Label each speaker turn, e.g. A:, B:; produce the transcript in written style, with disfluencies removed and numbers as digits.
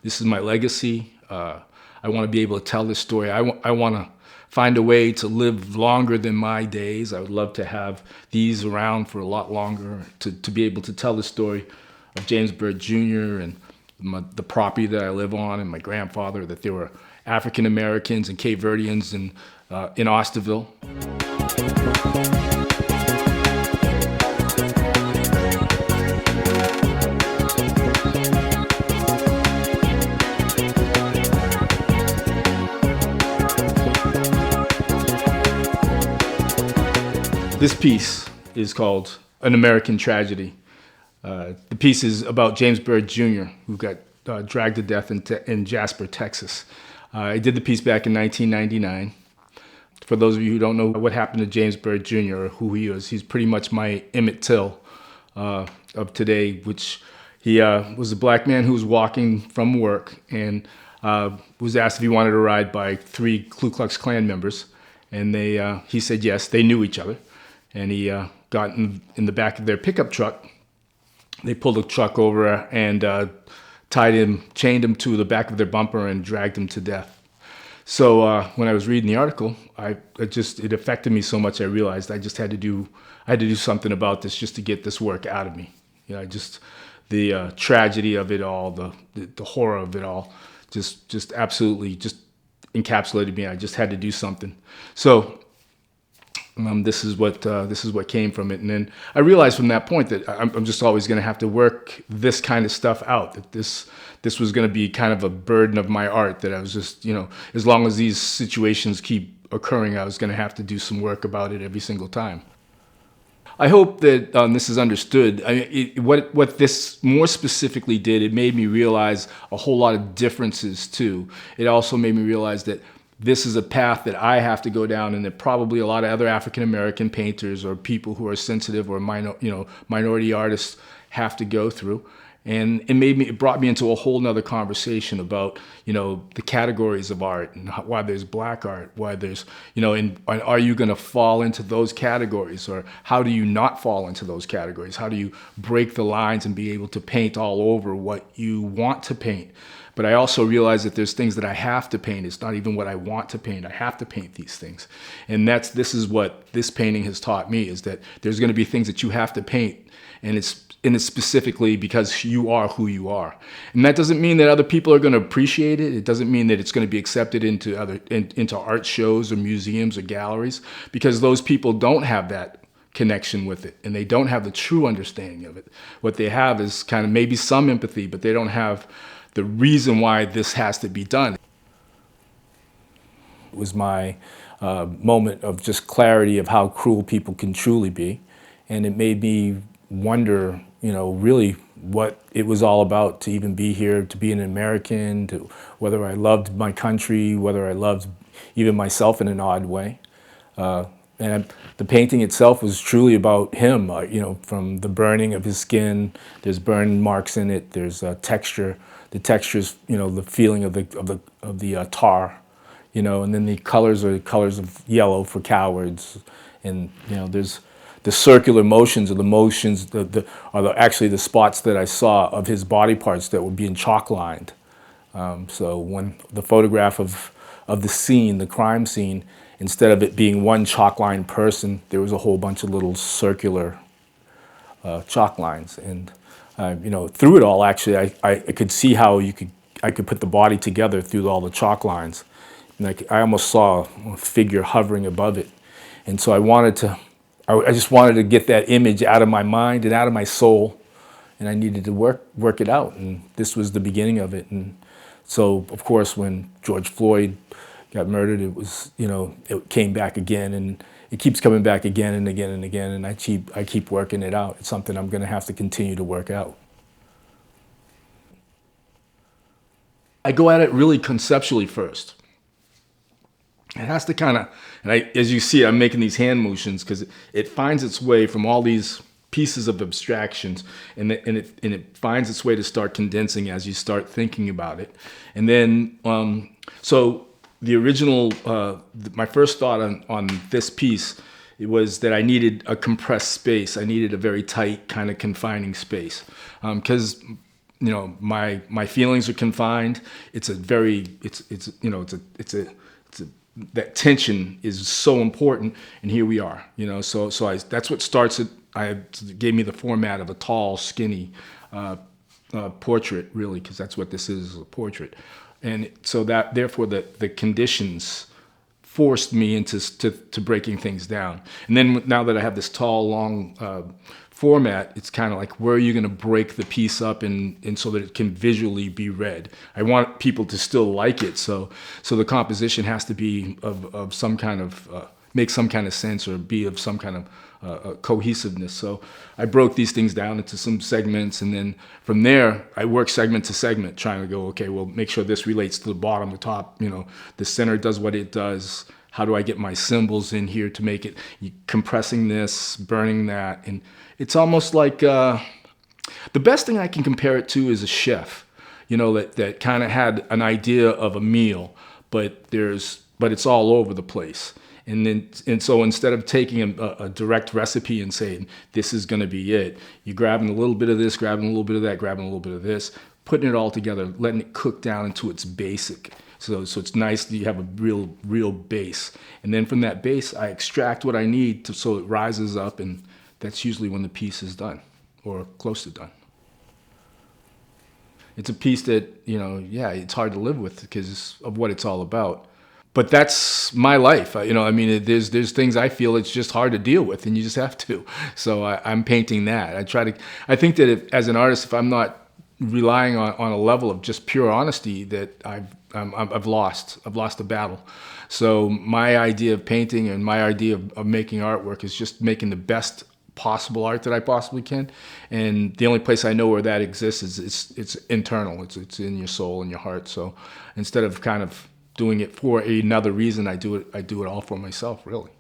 A: This is my legacy. I want to be able to tell this story. I want to find a way to live longer than my days. I would love to have these around for a lot longer, to be able to tell the story of James Byrd Jr. and the property that I live on, and my grandfather, that there were African Americans and Cape Verdeans in Osterville. This piece is called An American Tragedy. The piece is about James Byrd Jr., who got dragged to death in Jasper, Texas. I did the piece back in 1999. For those of you who don't know what happened to James Byrd Jr. or who he is, he's pretty much my Emmett Till of today, which he was a black man who was walking from work and was asked if he wanted to ride by 3 Ku Klux Klan members. And he said yes, they knew each other. And he got in the back of their pickup truck. They pulled the truck over and chained him to the back of their bumper and dragged him to death. So when I was reading the article, it affected me so much. I realized I had to do something about this just to get this work out of me. You know, the tragedy of it all, the horror of it all, just absolutely just encapsulated me. I just had to do something. So. This is what came from it, and then I realized from that point that I'm just always going to have to work this kind of stuff out. That this was going to be kind of a burden of my art. That I was just, as long as these situations keep occurring, I was going to have to do some work about it every single time. I hope that this is understood. What this more specifically did, it made me realize a whole lot of differences too. It also made me realize that this is a path that I have to go down, and that probably a lot of other African American painters or people who are sensitive or minority artists have to go through. And it brought me into a whole nother conversation about, the categories of art and why there's black art, why there's, and are you going to fall into those categories, or how do you not fall into those categories? How do you break the lines and be able to paint all over what you want to paint? But I also realize that there's things that I have to paint. It's not even what I want to paint. I have to paint these things. And this is what this painting has taught me, is that there's going to be things that you have to paint. And it's specifically because you are who you are. And that doesn't mean that other people are going to appreciate it. It doesn't mean that it's going to be accepted into art shows or museums or galleries, because those people don't have that connection with it, and they don't have the true understanding of it. What they have is kind of maybe some empathy, but they don't have the reason why this has to be done. It was my moment of just clarity of how cruel people can truly be. And it made me wonder, really what it was all about to even be here, to be an American, to whether I loved my country, whether I loved even myself in an odd way. And the painting itself was truly about him, from the burning of his skin. There's burn marks in it. There's texture. The textures, the feeling of the tar, and then the colors are colors of yellow for cowards, and there's the circular motions, or the motions actually the spots that I saw of his body parts that were being chalk lined. So when the photograph of the scene, the crime scene, instead of it being one chalk lined person, there was a whole bunch of little circular chalk lines. And through it all, actually, I could see how I could put the body together through all the chalk lines. And I almost saw a figure hovering above it. And so I just wanted to get that image out of my mind and out of my soul. And I needed to work it out. And this was the beginning of it. And so, of course, when George Floyd got murdered, it was, it came back again. And it keeps coming back again and again and again, and I keep working it out. It's something I'm going to have to continue to work out. I go at it really conceptually first. It has to kind of, as you see, I'm making these hand motions because it finds its way from all these pieces of abstractions, and it finds its way to start condensing as you start thinking about it. And then, so the original, my first thought on this piece, it was that I needed a compressed space. I needed a very tight, kind of confining space. Because my feelings are confined. It's a very, it's you know, it's a that tension is so important, and here we are. That's what starts it. Gave me the format of a tall, skinny portrait, really, because that's what this is, a portrait. And so that, therefore, the conditions forced me into to breaking things down. And then now that I have this tall, long format, it's kind of like, where are you going to break the piece up and so that it can visually be read? I want people to still like it, so the composition has to be of some kind of make some kind of sense, or be of some kind of cohesiveness. So I broke these things down into some segments, and then from there I work segment to segment, trying to go, okay, well, make sure this relates to the bottom, the top, the center does what it does. How do I get my symbols in here to make it, compressing this, burning that? And it's almost like, the best thing I can compare it to is a chef, that kind of had an idea of a meal, but it's all over the place. And so instead of taking a direct recipe and saying, this is going to be it, you're grabbing a little bit of this, grabbing a little bit of that, grabbing a little bit of this, putting it all together, letting it cook down into its basic. So it's nice that you have a real base. And then from that base, I extract what I need so it rises up, and that's usually when the piece is done, or close to done. It's a piece that, it's hard to live with because of what it's all about. But that's my life. There's things I feel it's just hard to deal with, and you just have to. So I'm painting that. I think that as an artist, if I'm not relying on a level of just pure honesty, that I've lost the battle. So my idea of painting and my idea of making artwork is just making the best possible art that I possibly can. And the only place I know where that exists is it's internal. It's in your soul and your heart. So instead of kind of doing it for another reason, I do it all for myself, really.